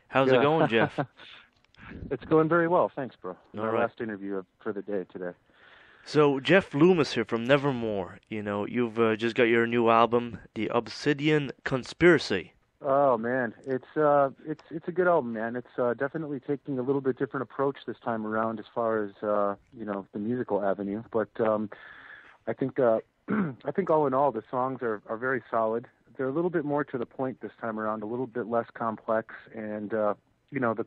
How's it going, Jeff? It's going very well, thanks, bro. All My right. last interview for the day today. So, Jeff Loomis here from Nevermore. You've just got your new album, The Obsidian Conspiracy. Oh man, it's a good album, man. It's definitely taking a little bit different approach this time around as far as the musical avenue. But I think I think all in all, the songs are very solid. They're a little bit more to the point this time around, a little bit less complex, and the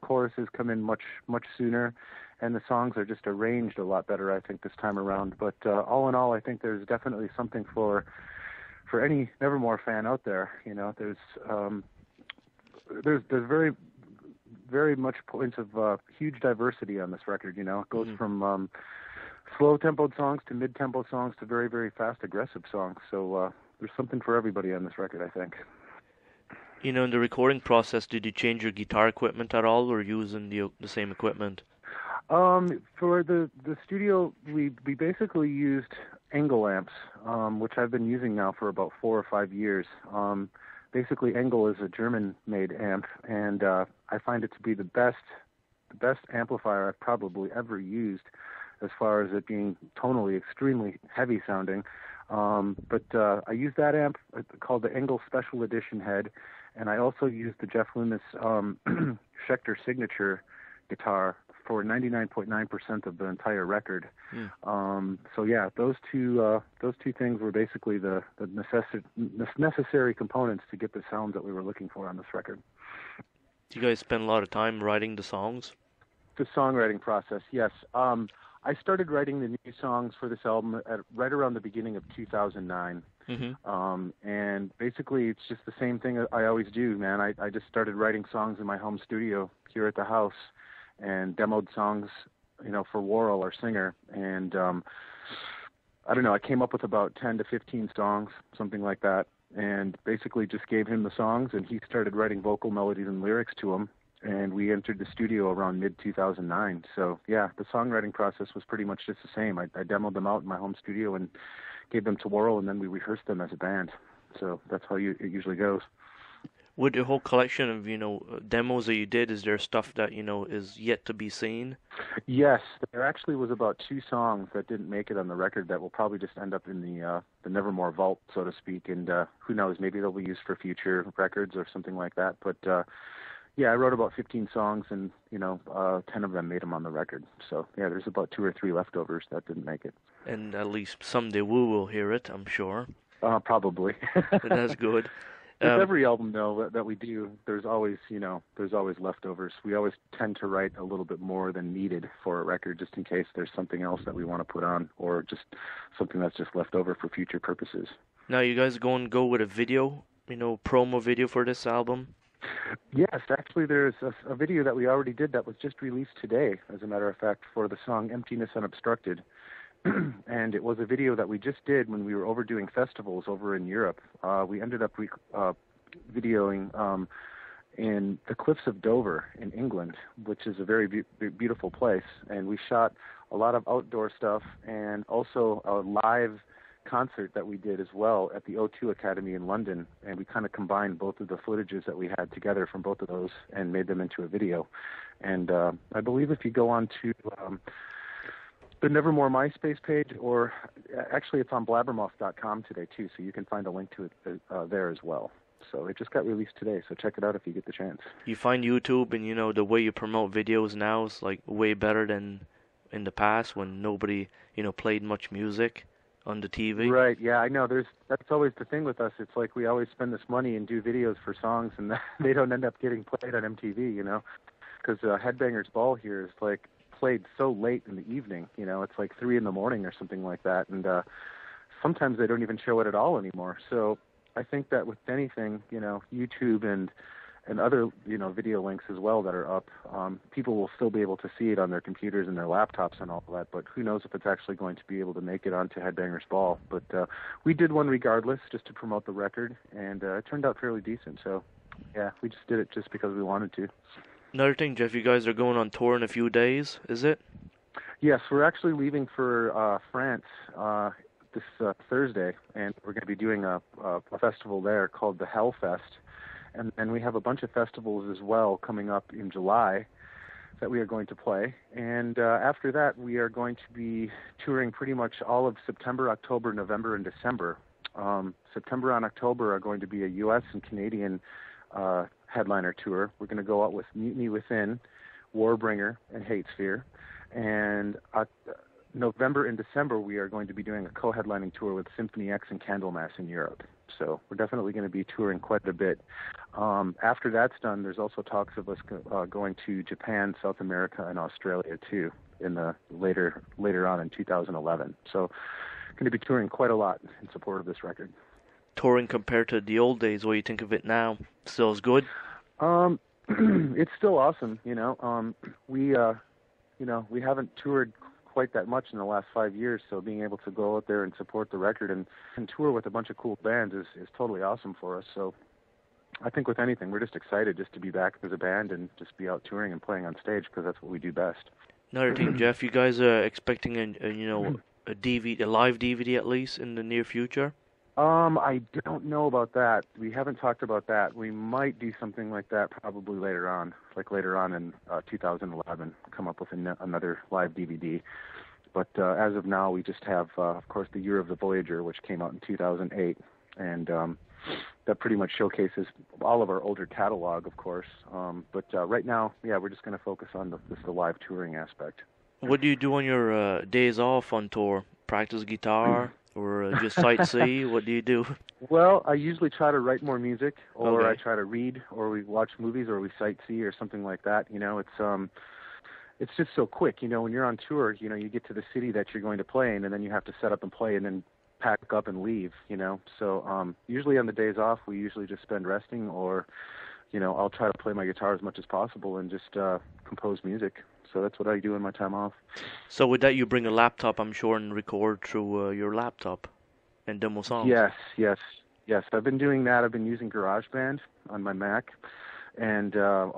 choruses come in much sooner, and the songs are just arranged a lot better, I think, this time around. But all in all, I think there's definitely something for any Nevermore fan out there. There's very very much points of huge diversity on this record. It goes from slow tempoed songs to mid tempo songs to very very fast aggressive songs. So there's something for everybody on this record, I think. In the recording process, did you change your guitar equipment at all, or using the same equipment? For the studio, we basically used Engel amps, which I've been using now for about 4 or 5 years. Basically, Engel is a German-made amp, and I find it to be the best amplifier I've probably ever used, as far as it being tonally extremely heavy sounding. But I use that amp called the Engel Special Edition head, and I also use the Jeff Loomis Schecter Signature guitar for 99.9% of the entire record. So yeah, those two things were basically the necessary components to get the sound that we were looking for on this record. Do you guys spend a lot of time writing the songs? The songwriting process, yes. I started writing the new songs for this album right around the beginning of 2009. And basically it's just the same thing I always do, man. I just started writing songs in my home studio here at the house and demoed songs, for Warrel, our singer. And I don't know, I came up with about 10 to 15 songs, something like that, and basically just gave him the songs, and he started writing vocal melodies and lyrics to them. And we entered the studio around mid-2009. So, yeah, the songwriting process was pretty much just the same. I demoed them out in my home studio and gave them to Warrel, and then we rehearsed them as a band. So that's how it usually goes. With the whole collection of, demos that you did, is there stuff that, is yet to be seen? Yes, there actually was about 2 songs that didn't make it on the record that will probably just end up in the Nevermore vault, so to speak. And who knows, maybe they'll be used for future records or something like that. But yeah, I wrote about 15 songs, and 10 of them made them on the record. So yeah, there's about 2 or 3 leftovers that didn't make it. And at least someday we will hear it, I'm sure. Probably. That's good. With every album, though, that we do, there's always leftovers. We always tend to write a little bit more than needed for a record, just in case there's something else that we want to put on, or just something that's just left over for future purposes. Now, you guys go with a video, promo video for this album? Yes, actually, there's a video that we already did that was just released today, as a matter of fact, for the song Emptiness Unobstructed. And it was a video that we just did when we were overdoing festivals over in Europe. We ended up videoing in the Cliffs of Dover in England, which is a very beautiful place. And we shot a lot of outdoor stuff and also a live concert that we did as well at the O2 Academy in London. And we kind of combined both of the footages that we had together from both of those and made them into a video. And I believe if you go on to the Nevermore MySpace page, or actually it's on blabbermouth.com today too, so you can find a link to it there as well. So it just got released today, so check it out if you get the chance. You find YouTube and the way you promote videos now is like way better than in the past when nobody played much music on the TV. Right, yeah, I know. That's always the thing with us. It's like we always spend this money and do videos for songs, and they don't end up getting played on MTV, because Headbangers Ball here is like played so late in the evening, it's like 3 a.m. or something like that, and sometimes they don't even show it at all anymore. So I think that with anything, YouTube and other video links as well that are up, people will still be able to see it on their computers and their laptops and all that, but who knows if it's actually going to be able to make it onto Headbangers Ball. But we did one regardless, just to promote the record, and it turned out fairly decent. So yeah, we just did it just because we wanted to. Another thing, Jeff, you guys are going on tour in a few days, is it? Yes, we're actually leaving for France this Thursday, and we're going to be doing a festival there called the Hellfest. And then we have a bunch of festivals as well coming up in July that we are going to play. And after that, we are going to be touring pretty much all of September, October, November, and December. September and October are going to be a U.S. and Canadian headliner tour. We're going to go out with Mutiny Within, Warbringer, and Hatesphere. And November and December, we are going to be doing a co-headlining tour with Symphony X and Candlemass in Europe. So we're definitely going to be touring quite a bit. After that's done, there's also talks of us going to Japan, South America, and Australia too in the later on in 2011. So going to be touring quite a lot in support of this record. Touring compared to the old days, what do you think of it now? Still as good? It's still awesome, we haven't toured quite that much in the last 5 years, so being able to go out there and support the record and tour with a bunch of cool bands is totally awesome for us. So I think with anything, we're just excited just to be back as a band and just be out touring and playing on stage, because that's what we do best. Another thing, Jeff, you guys are expecting a live DVD at least in the near future? I don't know about that. We haven't talked about that. We might do something like that probably later on in 2011, come up with another live DVD. But as of now, we just have, of course, The Year of the Voyager, which came out in 2008, and that pretty much showcases all of our older catalog, of course. But right now, we're just going to focus on the live touring aspect. What do you do on your days off on tour? Practice guitar? Or just sightsee? What do you do? Well, I usually try to write more music, or Okay. I try to read, or we watch movies, or we sightsee, or something like that. It's just so quick. When you're on tour, you get to the city that you're going to play in, and then you have to set up and play, and then pack up and leave. So usually on the days off, we usually just spend resting, or I'll try to play my guitar as much as possible and just compose music. So that's what I do in my time off. So with that, you bring a laptop, I'm sure, and record through your laptop and demo songs. Yes. I've been doing that. I've been using GarageBand on my Mac, and I'm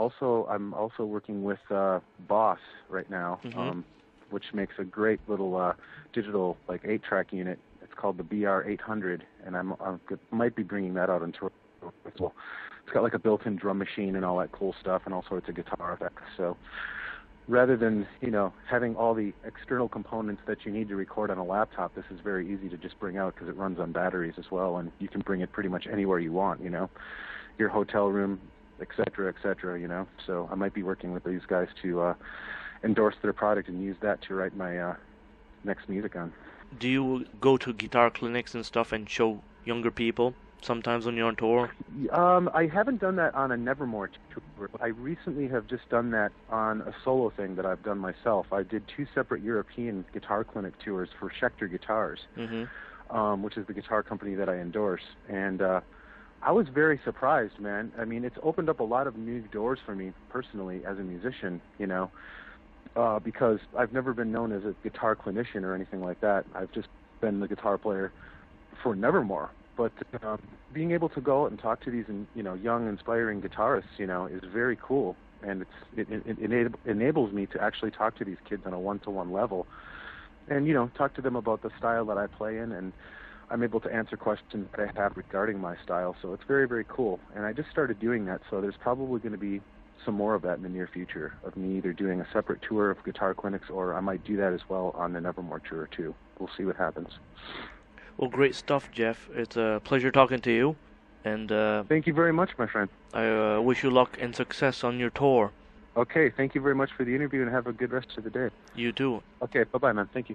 also working with Boss right now, which makes a great little digital 8-track unit. It's called the BR800, and I might be bringing that out on tour as well. It's got a built-in drum machine and all that cool stuff, and all sorts of guitar effects. So rather than, having all the external components that you need to record on a laptop, this is very easy to just bring out because it runs on batteries as well, and you can bring it pretty much anywhere you want, your hotel room, et cetera, So I might be working with these guys to endorse their product and use that to write my next music on. Do you go to guitar clinics and stuff and show younger people sometimes when you're on tour? I haven't done that on a Nevermore tour. I recently have just done that on a solo thing that I've done myself. I did 2 separate European guitar clinic tours for Schecter Guitars, which is the guitar company that I endorse. And I was very surprised, man. I mean, it's opened up a lot of new doors for me personally as a musician, because I've never been known as a guitar clinician or anything like that. I've just been the guitar player for Nevermore. But being able to go out and talk to these, young, inspiring guitarists, is very cool, and it enables me to actually talk to these kids on a one-to-one level, and talk to them about the style that I play in, and I'm able to answer questions that I have regarding my style. So it's very, very cool, and I just started doing that. So there's probably going to be some more of that in the near future, of me either doing a separate tour of guitar clinics, or I might do that as well on the Nevermore tour too. We'll see what happens. Well, great stuff, Jeff. It's a pleasure talking to you. And thank you very much, my friend. I wish you luck and success on your tour. Okay, thank you very much for the interview, and have a good rest of the day. You too. Okay, bye-bye, man. Thank you.